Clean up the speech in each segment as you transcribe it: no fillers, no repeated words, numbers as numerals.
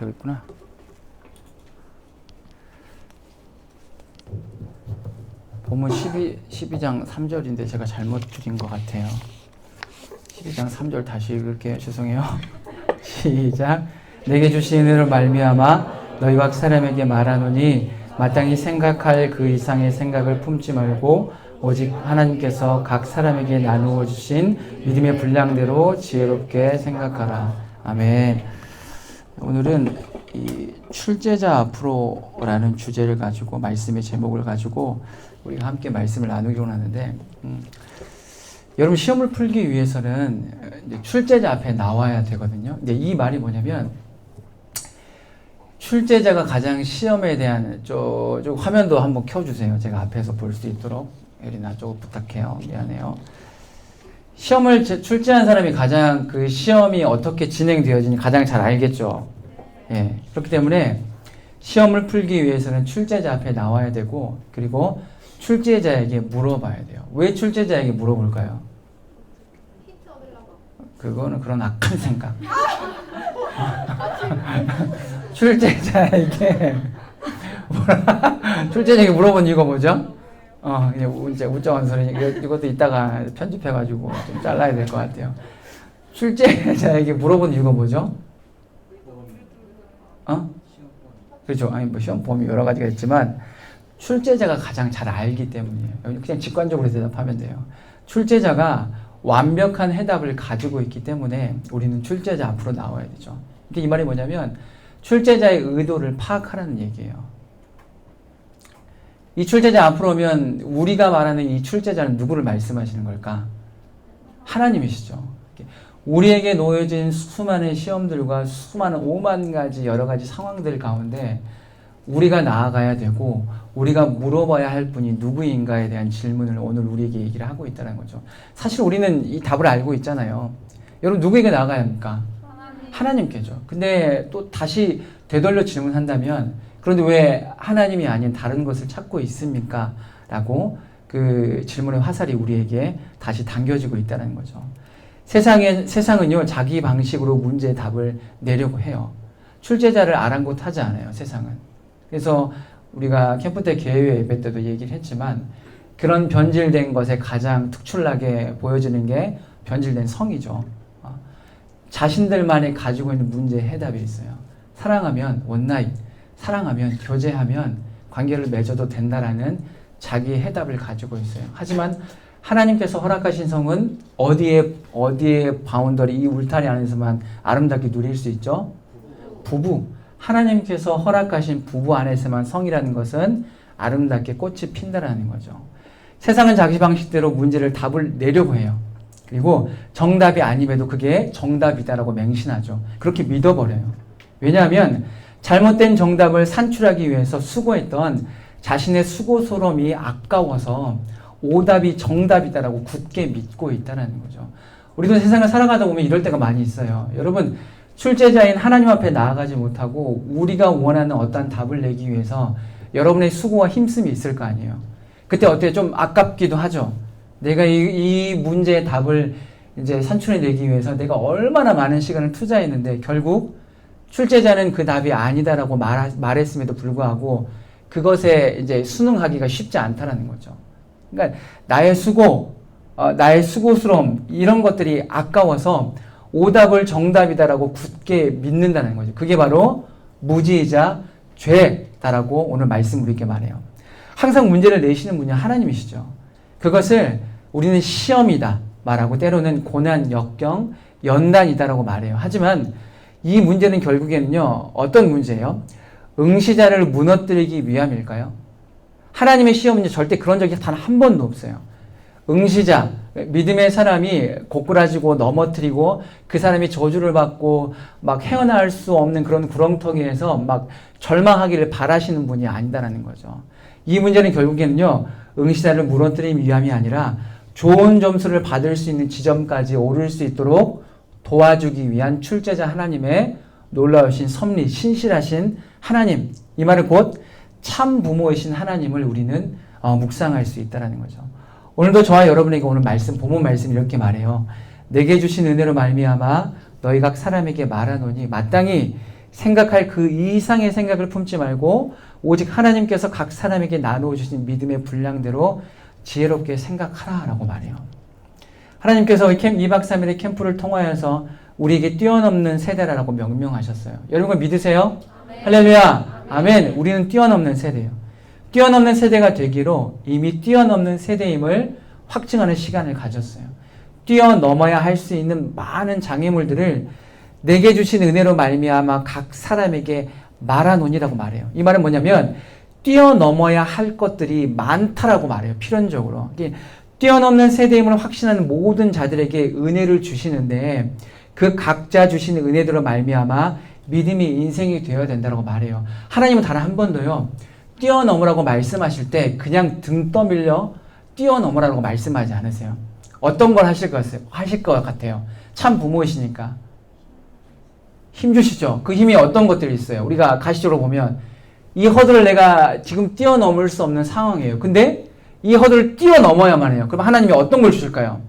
여기 있구나. 본문 12장 3절인데 제가 잘못 줄인 것 같아요. 12장 3절 다시 읽을게요. 죄송해요. 시작. 내게 주신 은혜로 말미암아 너희와 각 사람에게 말하노니 마땅히 생각할 그 이상의 생각을 품지 말고 오직 하나님께서 각 사람에게 나누어 주신 믿음의 분량대로 지혜롭게 생각하라. 아멘. 오늘은 이 출제자 앞으로라는 주제를 가지고 말씀의 제목을 가지고 우리가 함께 말씀을 나누기로 하는데 여러분 시험을 풀기 위해서는 이제 출제자 앞에 나와야 되거든요. 근데 이 말이 뭐냐면 출제자가 가장 시험에 대한 저 화면도 한번 켜주세요. 제가 앞에서 볼 수 있도록. 예린아 조금 부탁해요. 미안해요. 시험을 출제한 사람이 가장 그 시험이 어떻게 진행되어지는지 가장 잘 알겠죠. 예. 그렇기 때문에 시험을 풀기 위해서는 출제자 앞에 나와야 되고 그리고 출제자에게 물어봐야 돼요. 왜 출제자에게 물어볼까요? 그거는 그런 악한 생각. 출제자에게 출제자에게 물어본 이유가 뭐죠? 그냥 이제 우쩍한 소리. 이것도 이따가 편집해가지고 좀 잘라야 될 것 같아요. 출제자에게 물어본 이유가 뭐죠? 그렇죠. 아니 뭐 시험 범위 여러 가지가 있지만 출제자가 가장 잘 알기 때문이에요. 그냥 직관적으로 대답하면 돼요. 출제자가 완벽한 해답을 가지고 있기 때문에 우리는 출제자 앞으로 나와야 되죠. 이 말이 뭐냐면 출제자의 의도를 파악하라는 얘기예요. 이 출제자 앞으로 오면 우리가 말하는 이 출제자는 누구를 말씀하시는 걸까? 하나님이시죠. 우리에게 놓여진 수많은 시험들과 수많은 5만 가지 여러 가지 상황들 가운데 우리가 나아가야 되고 우리가 물어봐야 할 분이 누구인가에 대한 질문을 오늘 우리에게 얘기를 하고 있다는 거죠. 사실 우리는 이 답을 알고 있잖아요. 여러분 누구에게 나아가야 합니까? 하나님께죠. 근데 또 다시 되돌려 질문한다면 그런데 왜 하나님이 아닌 다른 것을 찾고 있습니까? 라고 그 질문의 화살이 우리에게 다시 당겨지고 있다는 거죠. 세상은요, 자기 방식으로 문제의 답을 내려고 해요. 출제자를 아랑곳하지 않아요, 세상은. 그래서 우리가 캠프 때 개회 예배 때도 얘기를 했지만 그런 변질된 것에 가장 특출나게 보여지는 게 변질된 성이죠. 자신들만이 가지고 있는 문제의 해답이 있어요. 사랑하면 원나잇, 사랑하면 교제하면 관계를 맺어도 된다라는 자기의 해답을 가지고 있어요. 하지만 하나님께서 허락하신 성은 어디에 바운더리 이 울타리 안에서만 아름답게 누릴 수 있죠? 부부. 하나님께서 허락하신 부부 안에서만 성이라는 것은 아름답게 꽃이 핀다라는 거죠. 세상은 자기 방식대로 문제를 답을 내려고 해요. 그리고 정답이 아님에도 그게 정답이다라고 맹신하죠. 그렇게 믿어버려요. 왜냐하면 잘못된 정답을 산출하기 위해서 수고했던 자신의 수고스러움이 아까워서 오답이 정답이다라고 굳게 믿고 있다는 거죠. 우리도 세상을 살아가다 보면 이럴 때가 많이 있어요. 여러분 출제자인 하나님 앞에 나아가지 못하고 우리가 원하는 어떤 답을 내기 위해서 여러분의 수고와 힘씀이 있을 거 아니에요. 그때 어때요? 좀 아깝기도 하죠. 내가 이 문제의 답을 이제 산출해내기 위해서 내가 얼마나 많은 시간을 투자했는데 결국 출제자는 그 답이 아니다라고 말했음에도 불구하고 그것에 이제 순응하기가 쉽지 않다라는 거죠. 그러니까 나의 수고, 나의 수고스러움 이런 것들이 아까워서 오답을 정답이다라고 굳게 믿는다는 거죠. 그게 바로 무지이자 죄다라고 오늘 말씀 우리에게 말해요. 항상 문제를 내시는 분이 하나님이시죠. 그것을 우리는 시험이다 말하고 때로는 고난, 역경, 연단이다라고 말해요. 하지만 이 문제는 결국에는요, 어떤 문제예요? 응시자를 무너뜨리기 위함일까요? 하나님의 시험은요, 절대 그런 적이 단 한 번도 없어요. 응시자, 믿음의 사람이 고꾸라지고 넘어뜨리고 그 사람이 저주를 받고 막 헤어나올 수 없는 그런 구렁텅이에서 막 절망하기를 바라시는 분이 아니다라는 거죠. 이 문제는 결국에는요, 응시자를 무너뜨리기 위함이 아니라 좋은 점수를 받을 수 있는 지점까지 오를 수 있도록 도와주기 위한 출제자 하나님의 놀라우신 섭리, 신실하신 하나님, 이 말은 곧 참 부모이신 하나님을 우리는 묵상할 수 있다는 거죠. 오늘도 저와 여러분에게 오늘 본문 말씀 이렇게 말해요. 내게 주신 은혜로 말미암아 너희 각 사람에게 말하노니 마땅히 생각할 그 이상의 생각을 품지 말고 오직 하나님께서 각 사람에게 나누어 주신 믿음의 분량대로 지혜롭게 생각하라라고 말해요. 하나님께서 2박 3일의 캠프를 통하여서 우리에게 뛰어넘는 세대라고 명명하셨어요. 여러분 믿으세요? 아멘. 할렐루야. 아멘. 우리는 뛰어넘는 세대예요. 뛰어넘는 세대가 되기로 이미 뛰어넘는 세대임을 확증하는 시간을 가졌어요. 뛰어넘어야 할 수 있는 많은 장애물들을 내게 주신 은혜로 말미암아 각 사람에게 말하노니라고 말해요. 이 말은 뭐냐면 뛰어넘어야 할 것들이 많다라고 말해요. 필연적으로. 뛰어넘는 세대임을 확신하는 모든 자들에게 은혜를 주시는데 그 각자 주시는 은혜대로 말미암아 믿음이 인생이 되어야 된다고 말해요. 하나님은 단 한 번도요. 뛰어넘으라고 말씀하실 때 그냥 등 떠밀려 뛰어넘으라고 말씀하지 않으세요. 어떤 걸 하실 것 같아요. 참 부모이시니까. 힘주시죠. 그 힘이 어떤 것들이 있어요. 우리가 가시적으로 보면 이 허들을 내가 지금 뛰어넘을 수 없는 상황이에요. 근데 이 허들을 뛰어넘어야만 해요. 그럼 하나님이 어떤 걸 주실까요?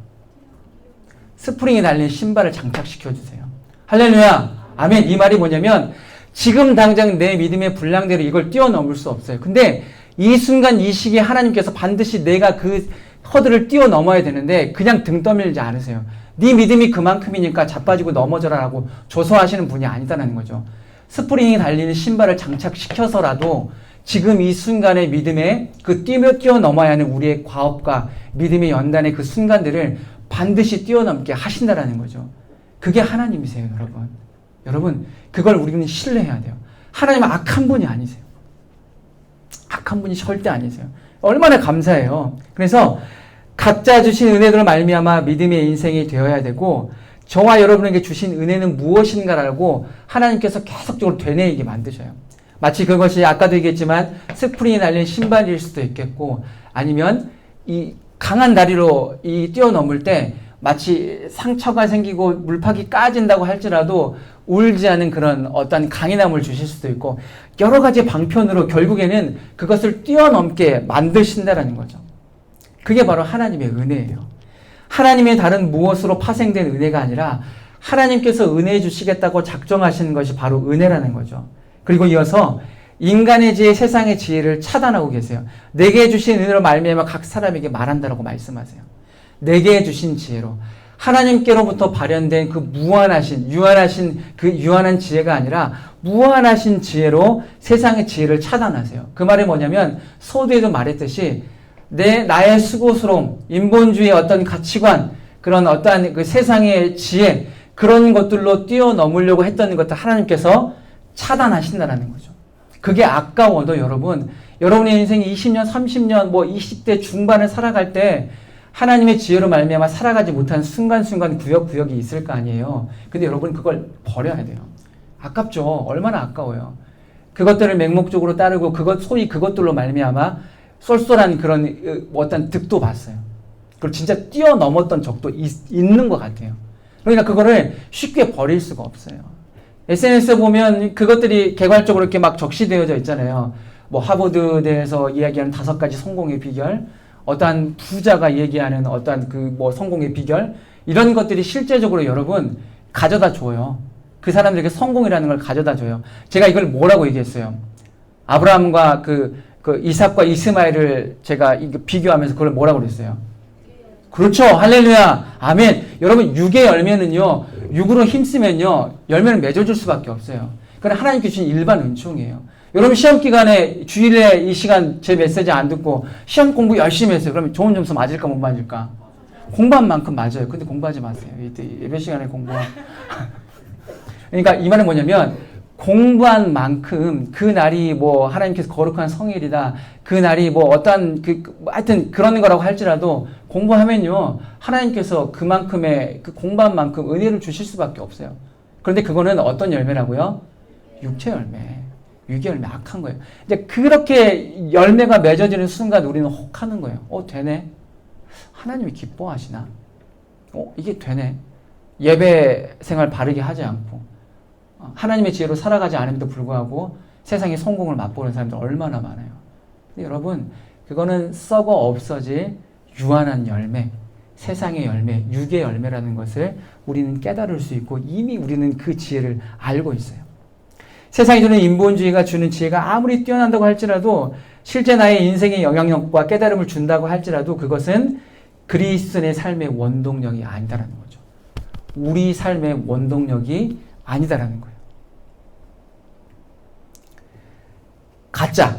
스프링이 달린 신발을 장착시켜 주세요. 할렐루야. 아멘. 이 말이 뭐냐면 지금 당장 내 믿음의 분량대로 이걸 뛰어넘을 수 없어요. 근데 이 순간 이 시기에 하나님께서 반드시 내가 그 허들을 뛰어넘어야 되는데 그냥 등 떠밀지 않으세요. 네 믿음이 그만큼이니까 자빠지고 넘어져라라고 조소하시는 분이 아니다라는 거죠. 스프링이 달리는 신발을 장착시켜서라도 지금 이 순간의 믿음에 그 뛰어넘어야 하는 우리의 과업과 믿음의 연단의 그 순간들을 반드시 뛰어넘게 하신다라는 거죠. 그게 하나님이세요, 여러분. 여러분, 그걸 우리는 신뢰해야 돼요. 하나님은 악한 분이 아니세요. 악한 분이 절대 아니세요. 얼마나 감사해요. 그래서 각자 주신 은혜들을 말미암아 믿음의 인생이 되어야 되고 저와 여러분에게 주신 은혜는 무엇인가라고 하나님께서 계속적으로 되뇌이게 만드셔요. 마치 그것이 아까도 얘기했지만 스프링이 달린 신발일 수도 있겠고 아니면 이 강한 다리로 이 뛰어넘을 때 마치 상처가 생기고 물팍이 까진다고 할지라도 울지 않은 그런 어떤 강인함을 주실 수도 있고 여러 가지 방편으로 결국에는 그것을 뛰어넘게 만드신다라는 거죠. 그게 바로 하나님의 은혜예요. 하나님의 다른 무엇으로 파생된 은혜가 아니라 하나님께서 은혜 주시겠다고 작정하시는 것이 바로 은혜라는 거죠. 그리고 이어서 인간의 지혜, 세상의 지혜를 차단하고 계세요. 내게 주신 은혜로 말미암아 각 사람에게 말한다라고 말씀하세요. 내게 주신 지혜로 하나님께로부터 발현된 그 무한하신 그 유한한 지혜가 아니라 무한하신 지혜로 세상의 지혜를 차단하세요. 그 말이 뭐냐면 서두에도 말했듯이 나의 수고스러움, 인본주의의 어떤 가치관, 그런 어떠한 그 세상의 지혜, 그런 것들로 뛰어넘으려고 했던 것들 하나님께서 차단하신다는 거죠. 그게 아까워도 여러분의 인생이 20년, 30년, 20대 중반을 살아갈 때 하나님의 지혜로 말미암아 살아가지 못한 순간순간 구역이 있을 거 아니에요. 근데 여러분 그걸 버려야 돼요. 아깝죠. 얼마나 아까워요. 그것들을 맹목적으로 따르고 소위 그것들로 말미암아 쏠쏠한 그런 어떤 득도 봤어요. 그리고 진짜 뛰어넘었던 적도 있는 것 같아요. 그러니까 그거를 쉽게 버릴 수가 없어요. SNS에 보면 그것들이 개괄적으로 이렇게 막 적시되어져 있잖아요. 하버드대에서 이야기하는 5가지 성공의 비결, 어떠한 부자가 얘기하는 어떠한 성공의 비결, 이런 것들이 실제적으로 여러분 가져다 줘요. 그 사람들에게 성공이라는 걸 가져다 줘요. 제가 이걸 뭐라고 얘기했어요? 아브라함과 이삭과 이스마엘을 제가 비교하면서 그걸 뭐라고 그랬어요? 그렇죠. 할렐루야. 아멘. 여러분, 육의 열매는요, 육으로 힘쓰면요, 열매는 맺어줄 수밖에 없어요. 그건 하나님께 주신 일반 은총이에요. 여러분, 시험 기간에 주일에 이 시간 제 메시지 안 듣고 시험 공부 열심히 했어요. 그러면 좋은 점수 맞을까, 못 맞을까? 공부한 만큼 맞아요. 근데 공부하지 마세요. 예배 시간에 공부하. 그러니까 이 말은 뭐냐면, 공부한 만큼 그 날이 하나님께서 거룩한 성일이다. 그 날이 어떠한 하여튼 그런 거라고 할지라도 공부하면요. 하나님께서 그만큼의 공부한 만큼 은혜를 주실 수밖에 없어요. 그런데 그거는 어떤 열매라고요? 육체 열매. 육의 열매 악한 거예요. 이제 그렇게 열매가 맺어지는 순간 우리는 혹하는 거예요. 되네. 하나님이 기뻐하시나? 이게 되네. 예배 생활 바르게 하지 않고 하나님의 지혜로 살아가지 않음에도 불구하고 세상의 성공을 맛보는 사람들 얼마나 많아요. 근데 여러분, 그거는 썩어 없어질 유한한 열매, 세상의 열매, 육의 열매라는 것을 우리는 깨달을 수 있고 이미 우리는 그 지혜를 알고 있어요. 세상이 주는 인본주의가 주는 지혜가 아무리 뛰어난다고 할지라도 실제 나의 인생의 영향력과 깨달음을 준다고 할지라도 그것은 그리스도인의 삶의 원동력이 아니다라는 거죠. 우리 삶의 원동력이 아니다라는 거예요. 가짜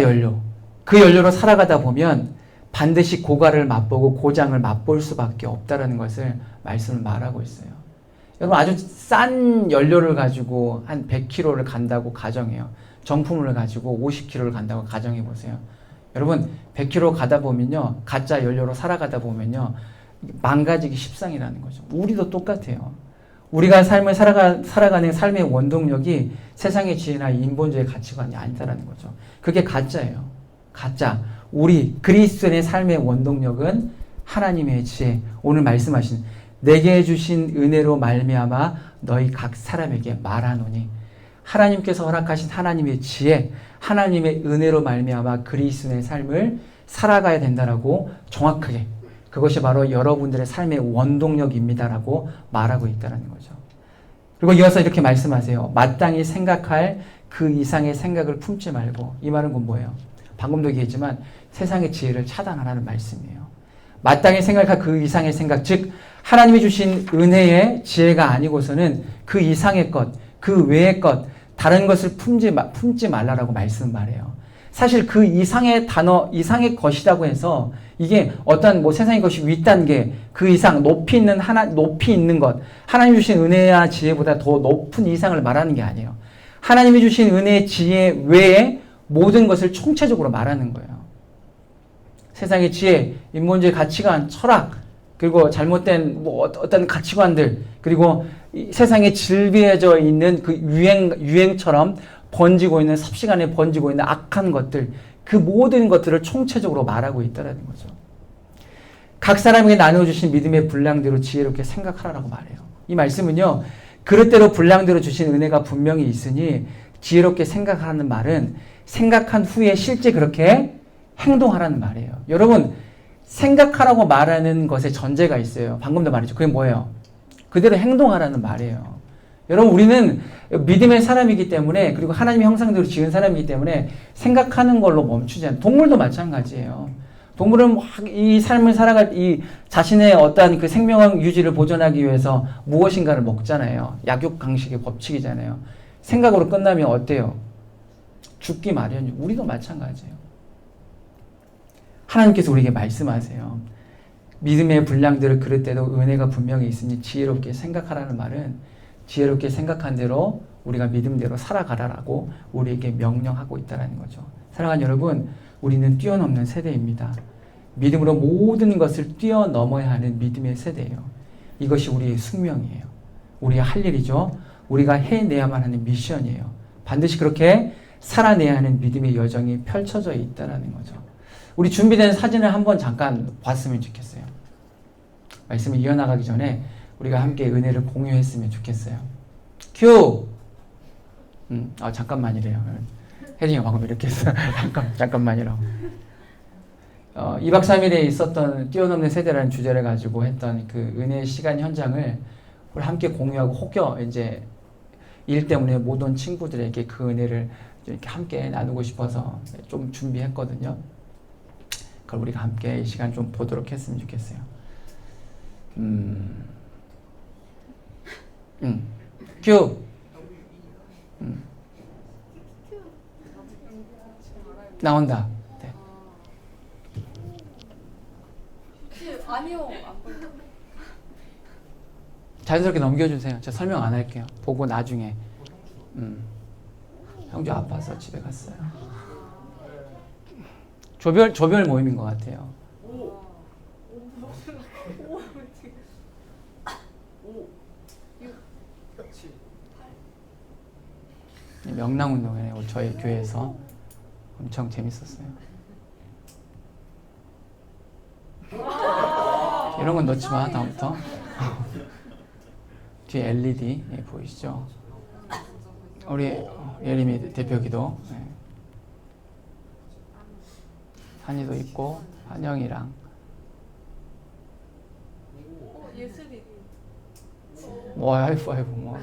연료. 그 연료로 살아가다 보면 반드시 고갈을 맛보고 고장을 맛볼 수밖에 없다라는 것을 말씀을 말하고 있어요. 여러분 아주 싼 연료를 가지고 한 100km를 간다고 가정해요. 정품을 가지고 50km를 간다고 가정해 보세요. 여러분 100km 가다 보면요. 가짜 연료로 살아가다 보면요. 망가지기 십상이라는 거죠. 우리도 똑같아요. 우리가 삶을 살아가는 삶의 원동력이 세상의 지혜나 인본주의 가치관이 아니다라는 거죠. 그게 가짜예요. 가짜. 우리 그리스도인의 삶의 원동력은 하나님의 지혜. 오늘 말씀하신 내게 주신 은혜로 말미암아 너희 각 사람에게 말하노니 하나님께서 허락하신 하나님의 지혜, 하나님의 은혜로 말미암아 그리스도인의 삶을 살아가야 된다라고 정확하게 그것이 바로 여러분들의 삶의 원동력입니다라고 말하고 있다는 거죠. 그리고 이어서 이렇게 말씀하세요. 마땅히 생각할 그 이상의 생각을 품지 말고. 이 말은 뭐예요? 방금도 얘기했지만 세상의 지혜를 차단하라는 말씀이에요. 마땅히 생각할 그 이상의 생각, 즉 하나님이 주신 은혜의 지혜가 아니고서는 그 이상의 것, 그 외의 것, 다른 것을 품지 말라라고 말해요. 사실 그 이상의 단어, 이상의 것이라고 해서 이게 어떤 세상의 것이 윗단계, 그 이상, 높이 있는 것, 하나님이 주신 은혜와 지혜보다 더 높은 이상을 말하는 게 아니에요. 하나님이 주신 은혜의 지혜 외에 모든 것을 총체적으로 말하는 거예요. 세상의 지혜, 인본주의 가치관, 철학, 그리고 잘못된 어떤 가치관들, 그리고 세상에 질비해져 있는 그 유행처럼 번지고 있는, 삽시간에 번지고 있는 악한 것들, 그 모든 것들을 총체적으로 말하고 있다는 거죠. 각 사람에게 나눠주신 믿음의 분량대로 지혜롭게 생각하라고 말해요. 이 말씀은요, 그릇대로 분량대로 주신 은혜가 분명히 있으니 지혜롭게 생각하라는 말은 생각한 후에 실제 그렇게 행동하라는 말이에요. 여러분, 생각하라고 말하는 것에 전제가 있어요. 방금도 말했죠. 그게 뭐예요? 그대로 행동하라는 말이에요. 여러분, 우리는 믿음의 사람이기 때문에, 그리고 하나님의 형상대로 지은 사람이기 때문에 생각하는 걸로 멈추지 않아요. 동물도 마찬가지예요. 동물은 이 삶을 살아갈 이 자신의 어떠한 그 생명 유지를 보존하기 위해서 무엇인가를 먹잖아요. 약육강식의 법칙이잖아요. 생각으로 끝나면 어때요? 죽기 마련이죠. 우리도 마찬가지예요. 하나님께서 우리에게 말씀하세요. 믿음의 분량대로 그릇대로 은혜가 분명히 있으니 지혜롭게 생각하라는 말은 지혜롭게 생각한 대로 우리가 믿음대로 살아가라라고 우리에게 명령하고 있다는 거죠. 사랑하는 여러분, 우리는 뛰어넘는 세대입니다. 믿음으로 모든 것을 뛰어넘어야 하는 믿음의 세대예요. 이것이 우리의 숙명이에요. 우리의 할 일이죠. 우리가 해내야만 하는 미션이에요. 반드시 그렇게 살아내야 하는 믿음의 여정이 펼쳐져 있다는 거죠. 우리 준비된 사진을 한번 잠깐 봤으면 좋겠어요. 말씀을 이어나가기 전에 우리가 함께 은혜를 공유했으면 좋겠어요. 큐! 잠깐만이래요. 혜진이가 방금 이렇게 했어요. 잠깐만이라고. 2박 3일에 있었던 뛰어넘는 세대라는 주제를 가지고 했던 그 은혜의 시간 현장을 우리 함께 공유하고 혹여 이제 일 때문에 못 온 친구들에게 그 은혜를 이렇게 함께 나누고 싶어서 좀 준비했거든요. 그걸 우리가 함께 이 시간 좀 보도록 했으면 좋겠어요. 큐. 나온다. 네. 아니요. 자연스럽게 넘겨주세요. 제가 설명 안 할게요. 보고 나중에. 형주 아파서 집에 갔어요. 조별 모임인 것 같아요. 명랑운동회 저희 교회에서 엄청 재밌었어요. 이런 건 넣지 마, 다음부터. 뒤에 LED 보이시죠? 우리 예림이 대표기도. 네. 한이도 있고 한영이랑. 예슬이. 뭐 하이파이브 뭐.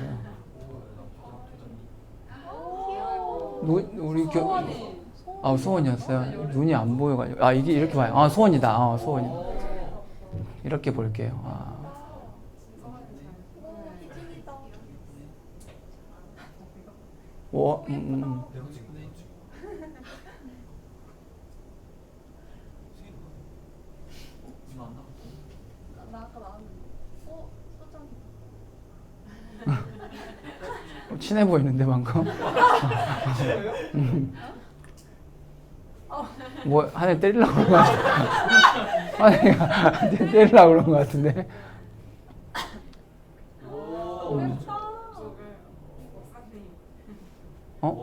우리 소원이. 소원이었어요. 눈이 안 보여가지고. 이게 이렇게 봐요. 소원이다. 소원이. 이렇게 볼게요. 희진이다. 나 아까 나왔는데. 소장. 친해 보이는데 방금. 뭐 하나 때리려고 그런 거 같아. 하나 때리려고 그런 거 같은데.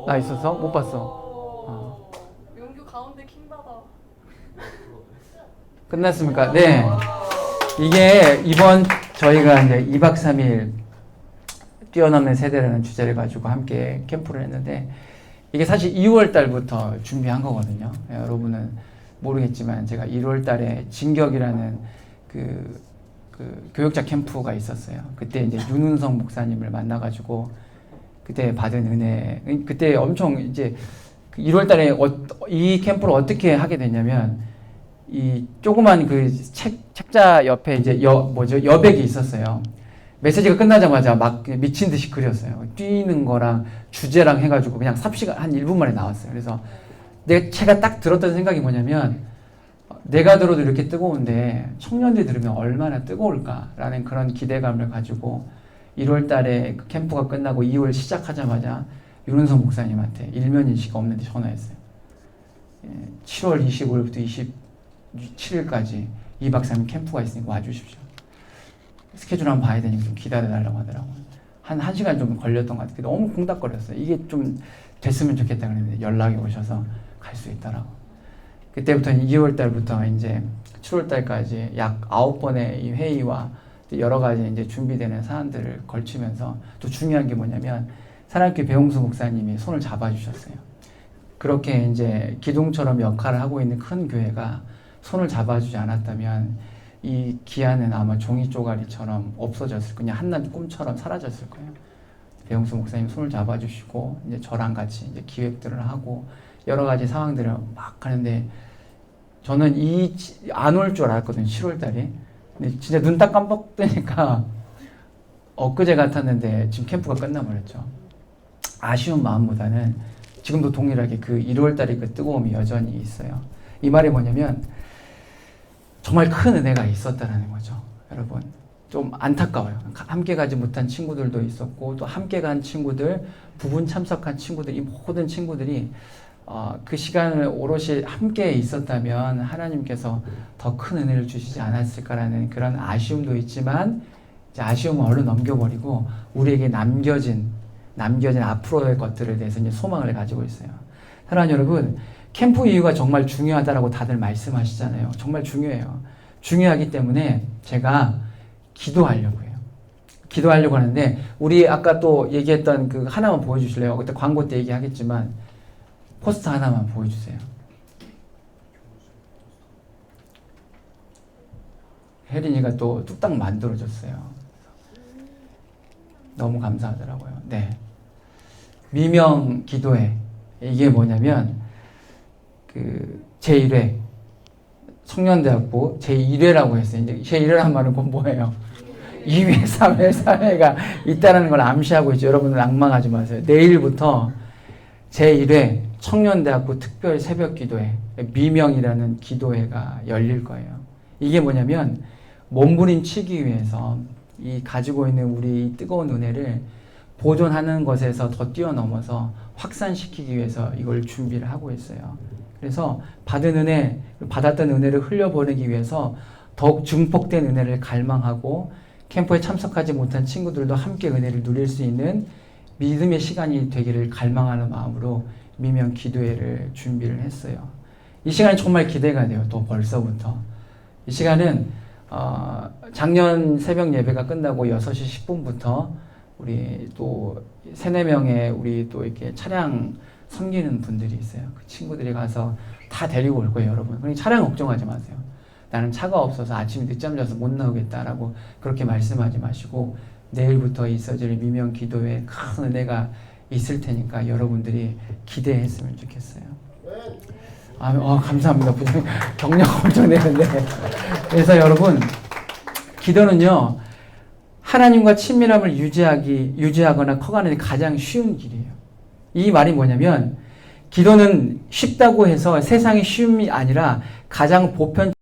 나 있었어? 못 봤어. 용규 가운데 킹받아. 끝났습니까? 네. 이게 이번 저희가 이제 2박 3일 뛰어넘는 세대라는 주제를 가지고 함께 캠프를 했는데 이게 사실 2월 달부터 준비한 거거든요. 여러분은 모르겠지만 제가 1월 달에 진격이라는 그 교육자 캠프가 있었어요. 그때 이제 윤은성 목사님을 만나가지고 그때 받은 은혜, 그때 엄청 이제 1월 달에 이 캠프를 어떻게 하게 됐냐면 이 조그만 그 책자 옆에 이제 여백이 있었어요. 메시지가 끝나자마자 막 미친 듯이 그렸어요. 뛰는 거랑 주제랑 해가지고 그냥 삽시간 한 1분 만에 나왔어요. 그래서 제가 딱 들었던 생각이 뭐냐면 내가 들어도 이렇게 뜨거운데 청년들이 들으면 얼마나 뜨거울까라는 그런 기대감을 가지고 1월 달에 그 캠프가 끝나고 2월 시작하자마자 윤은성 목사님한테 일면인식 없는데 전화했어요. 7월 25일부터 27일까지 2박 3일 캠프가 있으니까 와주십시오. 스케줄 한번 봐야 되니까 좀 기다려달라고 하더라고요. 한 1시간 좀 걸렸던 것 같아요. 너무 콩닥거렸어요. 이게 좀 됐으면 좋겠다 그랬는데 연락이 오셔서 갈 수 있더라고. 그때부터 2월 달부터 이제 7월 달까지 약 9번의 이 회의와 여러 가지 이제 준비되는 사안들을 걸치면서 또 중요한 게 뭐냐면 사랑교회 배용수 목사님이 손을 잡아주셨어요. 그렇게 이제 기둥처럼 역할을 하고 있는 큰 교회가 손을 잡아주지 않았다면 이 기한은 아마 종이 쪼가리처럼 없어졌을 거예요. 그냥 한낱 꿈처럼 사라졌을 거예요. 배용수 목사님 손을 잡아주시고 이제 저랑 같이 이제 기획들을 하고 여러 가지 상황들을 막 하는데 저는 안 올 줄 알았거든요. 7월 달에. 근데 진짜 눈 딱 깜빡 뜨니까 엊그제 같았는데 지금 캠프가 끝나버렸죠. 아쉬운 마음보다는 지금도 동일하게 그 1월 달에 그 뜨거움이 여전히 있어요. 이 말이 뭐냐면 정말 큰 은혜가 있었다라는 거죠. 여러분 좀 안타까워요. 함께 가지 못한 친구들도 있었고 또 함께 간 친구들, 부분 참석한 친구들, 이 모든 친구들이 그 시간을 오롯이 함께 있었다면 하나님께서 더 큰 은혜를 주시지 않았을까라는 그런 아쉬움도 있지만 이제 아쉬움은 얼른 넘겨버리고 우리에게 남겨진 앞으로의 것들에 대해서 이제 소망을 가지고 있어요. 사랑하는 여러분, 캠프 이유가 정말 중요하다라고 다들 말씀하시잖아요. 정말 중요해요. 중요하기 때문에 제가 기도하려고 해요. 기도하려고 하는데 우리 아까 또 얘기했던 그 하나만 보여주실래요? 그때 광고 때 얘기하겠지만 포스터 하나만 보여주세요. 혜린이가 또 뚝딱 만들어줬어요. 너무 감사하더라고요. 네. 미명 기도회. 이게 뭐냐면 그 제1회 청년대학부 제1회라고 했어요. 이제 제1회란 말은 곧 뭐예요? 2회, 3회, 4회가 있다는 걸 암시하고 있죠. 여러분들 낭망하지 마세요. 내일부터 제1회 청년대학부 특별 새벽 기도회 미명이라는 기도회가 열릴 거예요. 이게 뭐냐면 몸부림치기 위해서 이 가지고 있는 우리 뜨거운 은혜를 보존하는 것에서 더 뛰어넘어서 확산시키기 위해서 이걸 준비를 하고 있어요. 그래서 받았던 은혜를 흘려보내기 위해서 더욱 증폭된 은혜를 갈망하고 캠프에 참석하지 못한 친구들도 함께 은혜를 누릴 수 있는 믿음의 시간이 되기를 갈망하는 마음으로 미명 기도회를 준비를 했어요. 이 시간이 정말 기대가 돼요. 또 벌써부터. 이 시간은 작년 새벽 예배가 끝나고 6시 10분부터 우리 또 3-4명의 우리 또 이렇게 차량 섬기는 분들이 있어요. 그 친구들이 가서 다 데리고 올 거예요, 여러분. 그러니까 차량 걱정하지 마세요. 나는 차가 없어서 아침에 늦잠 자서 못 나오겠다라고 그렇게 말씀하지 마시고 내일부터 있어질 미명 기도에 큰 은혜가 있을 테니까 여러분들이 기대했으면 좋겠어요. 감사합니다. 부장님. 격려가 엄청 되는데. 그래서 여러분, 기도는요, 하나님과 친밀함을 유지하거나 커가는 데 가장 쉬운 길이에요. 이 말이 뭐냐면, 기도는 쉽다고 해서 세상이 쉬움이 아니라 가장 보편